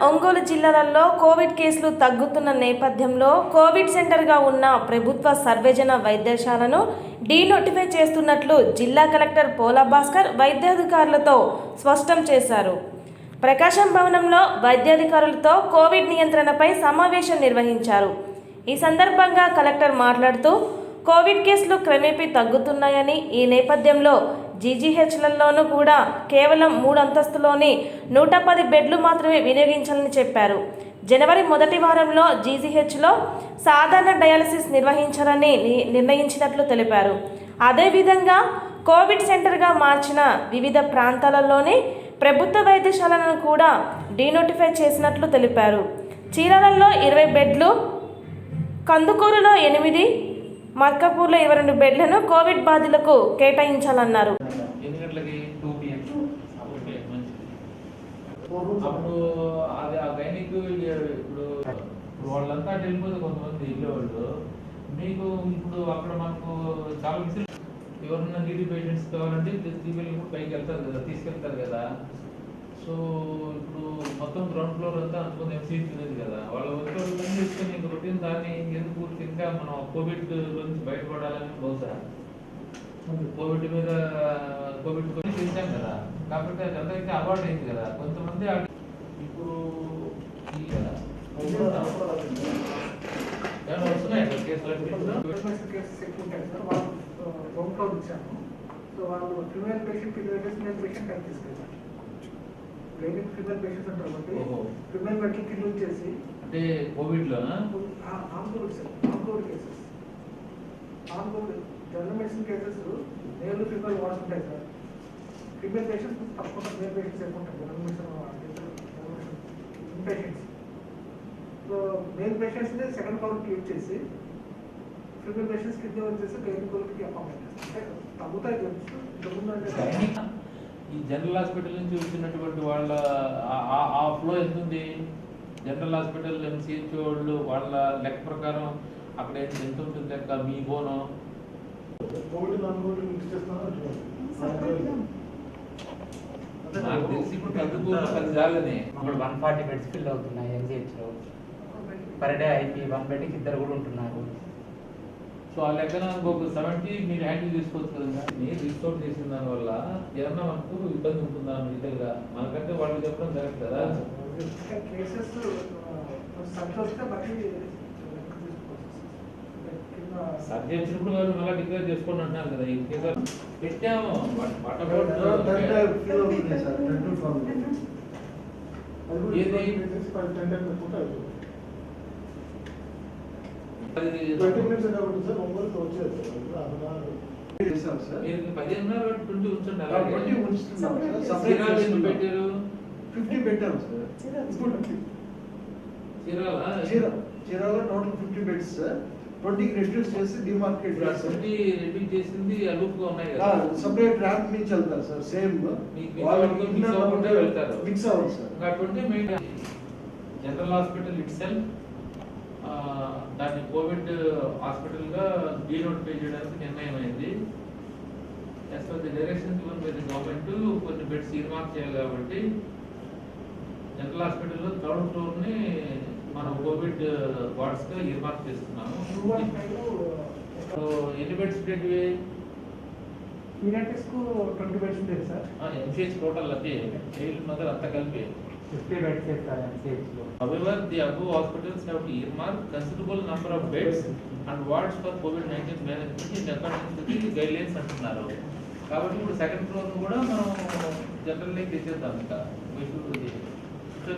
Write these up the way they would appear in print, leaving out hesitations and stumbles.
ఒంగోలు జిల్లాలలో కోవిడ్ కేసులు తగ్గుతున్న నేపథ్యంలో కోవిడ్ సెంటర్గా ఉన్న ప్రభుత్వ సర్వేజన వైద్యశాలను డీనోటిఫై చేస్తున్నట్లు జిల్లా కలెక్టర్ పోలా భాస్కర్ వైద్యాధికారులతో స్పష్టం చేశారు. ప్రకాశం భవనంలో వైద్యాధికారులతో కోవిడ్ నియంత్రణపై సమావేశం నిర్వహించారు. ఈ సందర్భంగా కలెక్టర్ మాట్లాడుతూ కోవిడ్ కేసులు క్రమేపీ తగ్గుతున్నాయని, ఈ నేపథ్యంలో జీజీహెచ్లలోనూ కూడా కేవలం 3 అంతస్తులోని 110 బెడ్లు మాత్రమే వినియోగించాలని చెప్పారు. జనవరి మొదటి వారంలో జీజీహెచ్లో సాధారణ డయాలసిస్ నిర్వహించాలని నిర్ణయించినట్లు తెలిపారు. అదేవిధంగా కోవిడ్ సెంటర్గా మార్చిన వివిధ ప్రాంతాలలోని ప్రభుత్వ వైద్యశాలను కూడా డీనోటిఫై చేసినట్లు తెలిపారు. చీరాలలో 20 బెడ్లు, కందుకూరులో 8, మర్కపూర్లో 22 బెడ్లను కోవిడ్ బాధితులకు కేటాయించాలన్నారు. అప్పుడు అది ఆ గైనిక్ ఇప్పుడు వాళ్ళంతా వెళ్ళిపోతే కొంతమంది వెళ్ళేవాళ్ళు. మీకు ఇప్పుడు అక్కడ మనకు చాలా విషయాలు ఎవరన్నా నీడీ పేషెంట్స్ కావాలంటే పైకి వెళ్తారు కదా, తీసుకెళ్తారు కదా. సో ఇప్పుడు మొత్తం గ్రౌండ్ ఫ్లోర్ అంతా అనుకుని ఎంసీహెచ్ ఉంది కదా, వాళ్ళ వర్క్ పని చేసుకొని ఇంక రొటీన్ దాన్ని ఎందుకు ఇంకా మనం కోవిడ్ నుంచి బయటపడాలని బహుశా కోవిడ్ మీద కోవిడ్ గురించి పెంచాం కదా, కాబట్టి అదంతా ఇంకా అవార్డు అయింది కదా. కొంతమంది ఇప్పుడు వస్తున్నాయి కేసులు ఫీమేల్ పేషెంట్ తీసుకెళ్తారు. ఫీమేల్ పేషెంట్స్ అంటారు కాబట్టి ఫీమేల్ బెడ్లు ఫిల్ చేసి అంటే కోవిడ్ లో non covid cases, non covid general medicine cases male female wards ఉంటాయి సార్. ఫీమేల్ పేషెంట్స్ తప్పకుండా మేల్ పేషెంట్స్ ఎక్కువ ఉంటాయి general medicine patients. So male పేషెంట్స్ని సెకండ్ ఫ్లోర్ క్లియర్ చేసి ఫీమేల్ పేషెంట్స్ కింద వచ్చేసి గైనకాలజీకి అపాయింట్మెంట్ చేస్తారు. తగ్గుతాయి తెలుసు. ఈ జనరల్ హాస్పిటల్ నుంచి వచ్చినటువంటి వాళ్ళ ఆ ఫ్లో ఎంత ఉంది? జనరల్ హాస్పిటల్ ఎంసీహెచ్ వాళ్ళు వాళ్ళ లెక్క ప్రకారం అక్కడ ఎంత ఉంటుంది లెక్క? మీ బోను నాకు తెలిసి ఇప్పుడు కందుకూరు 10 జాగానే ఇప్పుడు 140 బెడ్స్ ఫిల్ అవుతున్నాయి ఎంసీహెచ్ లో. పర్ డే ఐపీ 1 బెడ్కి 2 కూడా ఉంటున్నారు. సో ఆ లెక్కన ఇంకొక 70 మీరు హ్యాండిల్ చేసుకోవచ్చు కదా. మీరు రిస్టోర్ చేసిన దానివల్ల ఏమన్నా మనకు ఇబ్బంది ఉంటుందా మెడికల్ గా? మనకంటే వాళ్ళు చెప్పడం కరెక్ట్ కదా. సర్జీ వచ్చినప్పుడు వాళ్ళు మళ్ళీ డిక్లేర్ చేసుకోండి అంటున్నారు కదా. ఈ కేసు పెట్టాము Chirala total 50 beds sir. 20 reduce చేసి డిమార్కెట్ చేసింది అలూపుగా ఉన్నాయి కదా. సెపరేట్ ర్యాంప్ నుంచి వెళ్తారు సార్. సేమ్ వెళ్తారు, మిక్స్ అవ్వదు సార్. కాబట్టి జనరల్ హాస్పిటల్ ఇట్ సెల్ఫ్ దాన్ని కోవిడ్ హాస్పిటల్ గా డీనోటిఫై చేయడానికి నిర్ణయం అయింది. As per the direction given by the government కొన్ని బెడ్స్ ఈర్మార్క్ చేయాలి కాబట్టి జనరల్ హాస్పిటల్లో 3rd ఫ్లోర్ ని మనం కోవిడ్ వార్డ్స్ గా ఈర్మార్క్ చేస్తున్నాము. ఎన్ని బెడ్స్ ఉండేటివి? పీడియాట్రిక్స్ కు 20 బెడ్స్ ఉంటాయి సార్. ఎంసీహెచ్ టోటల్ అంటే చైల్డ్ మదర్ అంతా కలిపి 50 బెడ్స్ చేస్తారు ఎంసీహెచ్ లో. However, the above hospitals have to earmark considerable number of beds and wards for COVID-19 management in accordance with the guidelines అంటున్నారు. కాబట్టి ఇప్పుడు 2nd ఫ్లోర్ కూడా మనం జనరల్ తీసేద్దాం. ఇంకా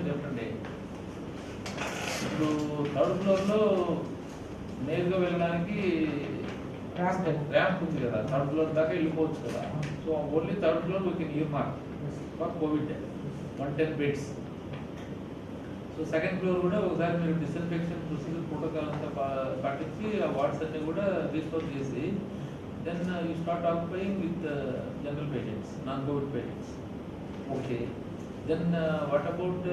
చెప్పండి. ఇప్పుడు 3rd ఫ్లోర్ లో నేరుగా వెళ్ళడానికి ర్యాంప్ ఉంది కదా, 3rd ఫ్లోర్ దాకా వెళ్ళిపోవచ్చు కదా. So only 3rd floor we can earmark for covid 110 beds. So 2nd floor కూడా ఒకసారి మీరు డిస్ఇన్ఫెక్షన్ ప్రొసీజర్ ప్రోటోకాల్ అంతా పాటించి ఆ వార్డ్స్ అన్ని కూడా రీస్టోర్ చేసి then you start occupying with general patients, non covid patients. Okay, then what about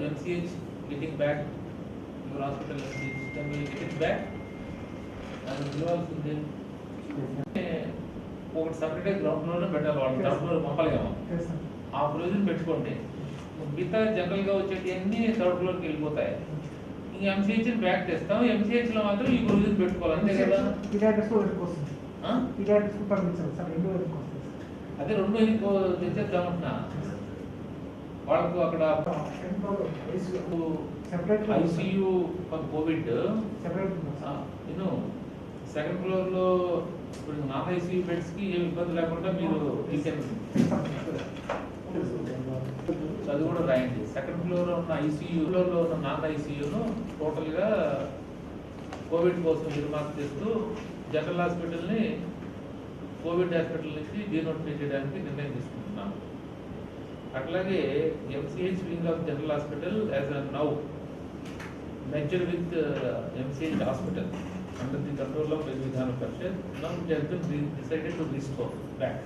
MCH getting back your hospital MCH? Can we get it back? And పిలవాల్సిందే. ఒకటి సపరేట్గా ground floor పెట్టాలి. వాళ్ళు 3rd ఫ్లోర్ పంపలేము. ఆ provision పెట్టుకోండి. మిగతా జనరల్గా వచ్చేటి అన్ని థర్డ్ ఫ్లోర్కి వెళ్ళిపోతాయి. ఇంక ఎంసీహెచ్ని బ్యాక్ తెస్తాం, ఎంసీహెచ్లో మాత్రం ఈ ప్రొవిజన్ పెట్టుకోవాలి అంతే కదా. పీడియాట్రిక్స్ వరకు వస్తుంది, ఆ? పీడియాట్రిక్స్ పంపించాలి సార్, రెండు వరకు వస్తుంది. అదే రెండు ఇంకో తెచ్చేద్దామంటున్నా. వాళ్ళకు అక్కడ separate ICU for Covid separate నేను సెకండ్ ఫ్లోర్లో ఇప్పుడు నాన్ ఐసీయూ బెడ్స్కి ఏమి ఇబ్బంది లేకుండా మీరు అది కూడా రాయండి. సెకండ్ ఫ్లోర్లో ఉన్న ఐసీయూలో ఉన్న నాన్ ఐసీయూను టోటల్గా కోవిడ్ కోసం నిర్మాణం చేస్తూ జనరల్ హాస్పిటల్ని కోవిడ్ హాస్పిటల్ నుంచి డీనోటిఫై చేయడానికి నిర్ణయం తీసుకుంటున్నాము. అట్లాగే MCh wing of general hospital as a now merged with MCh hospital under the control of Vidhana Parishad. Now it has been decided to restore back.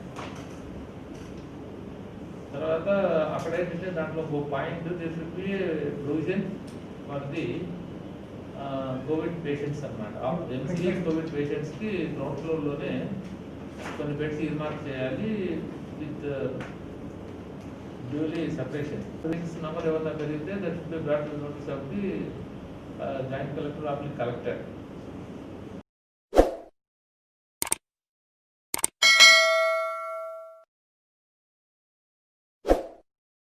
తర్వాత అక్కడ ఏంటంటే దాంట్లో ఒక point this should be provision for the Covid patients అన్నమాట. MCh Covid పేషెంట్స్కి ground ఫ్లోర్లోనే కొన్ని beds ఇర్మార్క్ చేయాలి with duly separation. Number ఏమన్నా పెరిగితే that should be brought to notice of the joint collector of the collector.